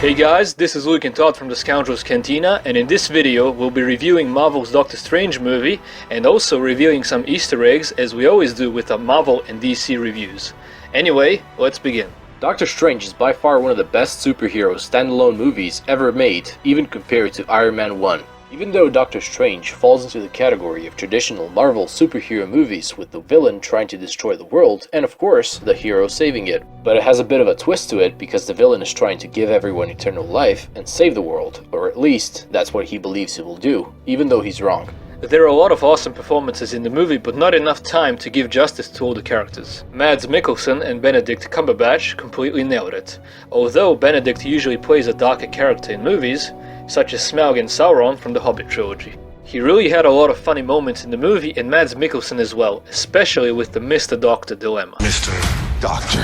Hey guys, this is Luke and Todd from the Scoundrel's Cantina, and in this video we'll be reviewing Marvel's Doctor Strange movie and also reviewing some Easter eggs as we always do with our Marvel and DC reviews. Anyway, let's begin. Doctor Strange is by far one of the best superhero standalone movies ever made, even compared to Iron Man 1. Even though Doctor Strange falls into the category of traditional Marvel superhero movies with the villain trying to destroy the world and of course the hero saving it. But it has a bit of a twist to it because the villain is trying to give everyone eternal life and save the world, or at least that's what he believes he will do, even though he's wrong. There are a lot of awesome performances in the movie, but not enough time to give justice to all the characters. Mads Mikkelsen and Benedict Cumberbatch completely nailed it. Although Benedict usually plays a darker character in movies, such as Smaug and Sauron from the Hobbit trilogy. He really had a lot of funny moments in the movie, and Mads Mikkelsen as well, especially with the Mr. Doctor dilemma. Mr. Doctor.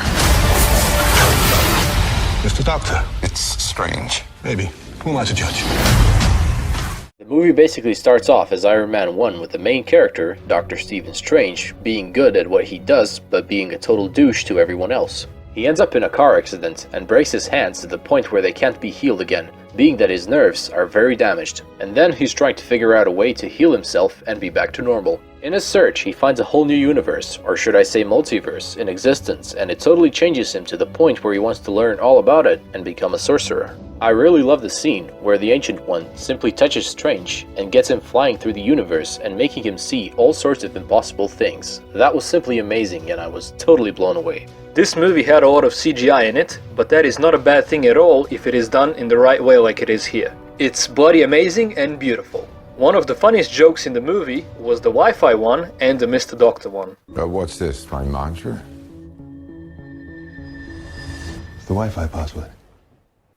Mr. Doctor. It's strange. Maybe. Who am I to judge? The movie basically starts off as Iron Man 1 with the main character, Dr. Stephen Strange, being good at what he does but being a total douche to everyone else. He ends up in a car accident and breaks his hands to the point where they can't be healed again, being that his nerves are very damaged, and then he's trying to figure out a way to heal himself and be back to normal. In his search, he finds a whole new universe, or should I say multiverse, in existence, and it totally changes him to the point where he wants to learn all about it and become a sorcerer. I really love the scene where the Ancient One simply touches Strange and gets him flying through the universe and making him see all sorts of impossible things. That was simply amazing and I was totally blown away. This movie had a lot of CGI in it, but that is not a bad thing at all if it is done in the right way like it is here. It's bloody amazing and beautiful. One of the funniest jokes in the movie was the Wi-Fi one and the Mr. Doctor one. What's this, my mantra? It's the Wi-Fi password.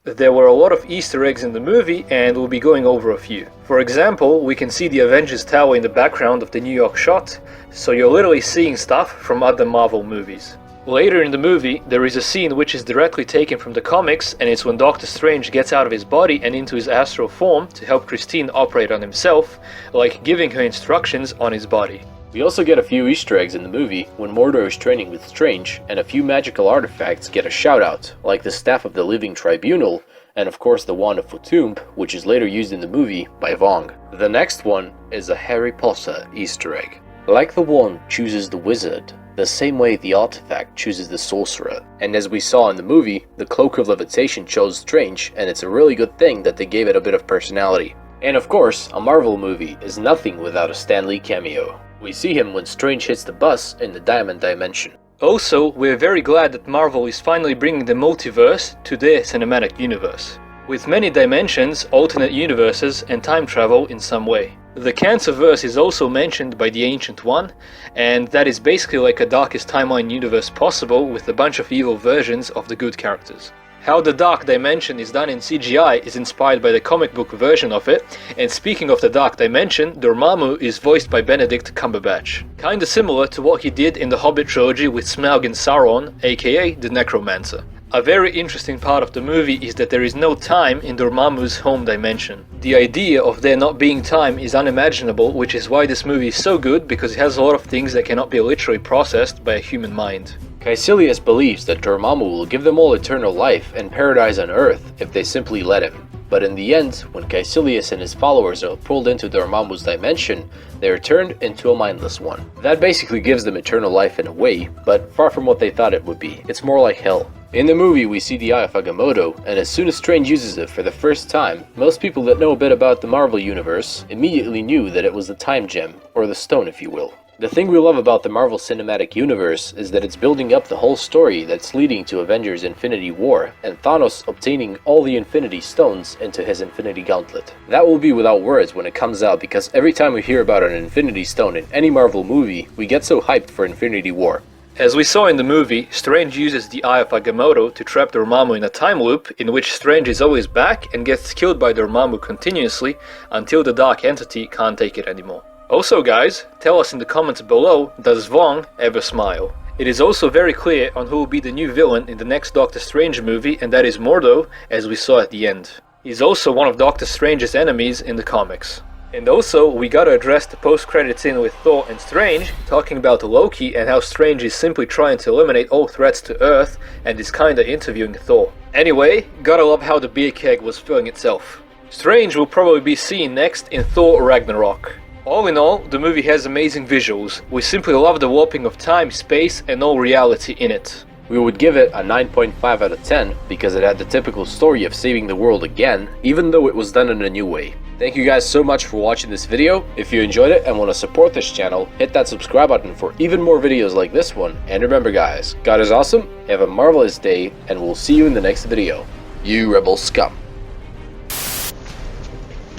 There were a lot of Easter eggs in the movie and we'll be going over a few. For example, we can see the Avengers Tower in the background of the New York shot, so you're literally seeing stuff from other Marvel movies. Later in the movie, there is a scene which is directly taken from the comics, and it's when Doctor Strange gets out of his body and into his astral form to help Christine operate on himself, like giving her instructions on his body. We also get a few Easter eggs in the movie when Mordor is training with Strange, and a few magical artifacts get a shout out, like the Staff of the Living Tribunal, and of course the Wand of Fotumb, which is later used in the movie by Vong. The next one is a Harry Potter Easter egg. Like the wand chooses the wizard, the same way the artifact chooses the sorcerer. And as we saw in the movie, the Cloak of Levitation chose Strange, and it's a really good thing that they gave it a bit of personality. And of course, a Marvel movie is nothing without a Stan Lee cameo. We see him when Strange hits the bus in the Diamond Dimension. Also, we're very glad that Marvel is finally bringing the multiverse to their cinematic universe, with many dimensions, alternate universes, and time travel in some way. The Cancerverse is also mentioned by the Ancient One, and that is basically like a darkest timeline universe possible with a bunch of evil versions of the good characters. How the Dark Dimension is done in CGI is inspired by the comic book version of it, and speaking of the Dark Dimension, Dormammu is voiced by Benedict Cumberbatch. Kinda similar to what he did in the Hobbit trilogy with Smaug and Sauron, aka the Necromancer. A very interesting part of the movie is that there is no time in Dormammu's home dimension. The idea of there not being time is unimaginable, which is why this movie is so good, because it has a lot of things that cannot be literally processed by a human mind. Caecilius believes that Dormammu will give them all eternal life and paradise on Earth if they simply let him. But in the end, when Caecilius and his followers are pulled into Dormammu's dimension, they are turned into a mindless one. That basically gives them eternal life in a way, but far from what they thought it would be. It's more like hell. In the movie, we see the Eye of Agamotto, and as soon as Strange uses it for the first time, most people that know a bit about the Marvel Universe immediately knew that it was the Time Gem, or the Stone if you will. The thing we love about the Marvel Cinematic Universe is that it's building up the whole story that's leading to Avengers Infinity War, and Thanos obtaining all the Infinity Stones into his Infinity Gauntlet. That will be without words when it comes out, because every time we hear about an Infinity Stone in any Marvel movie, we get so hyped for Infinity War. As we saw in the movie, Strange uses the Eye of Agamotto to trap Dormammu in a time loop in which Strange is always back and gets killed by Dormammu continuously until the Dark Entity can't take it anymore. Also guys, tell us in the comments below, does Vong ever smile? It is also very clear on who will be the new villain in the next Doctor Strange movie, and that is Mordo, as we saw at the end. He's also one of Doctor Strange's enemies in the comics. And also, we gotta address the post-credits scene with Thor and Strange, talking about Loki and how Strange is simply trying to eliminate all threats to Earth and is kinda interviewing Thor. Anyway, gotta love how the beer keg was filling itself. Strange will probably be seen next in Thor Ragnarok. All in all, the movie has amazing visuals. We simply love the warping of time, space, and all reality in it. We would give it a 9.5 out of 10 because it had the typical story of saving the world again, even though it was done in a new way. Thank you guys so much for watching this video. If you enjoyed it and want to support this channel, hit that subscribe button for even more videos like this one. And remember guys, God is awesome, have a marvelous day, and we'll see you in the next video. You rebel scum.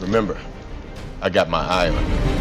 Remember, I got my eye on you.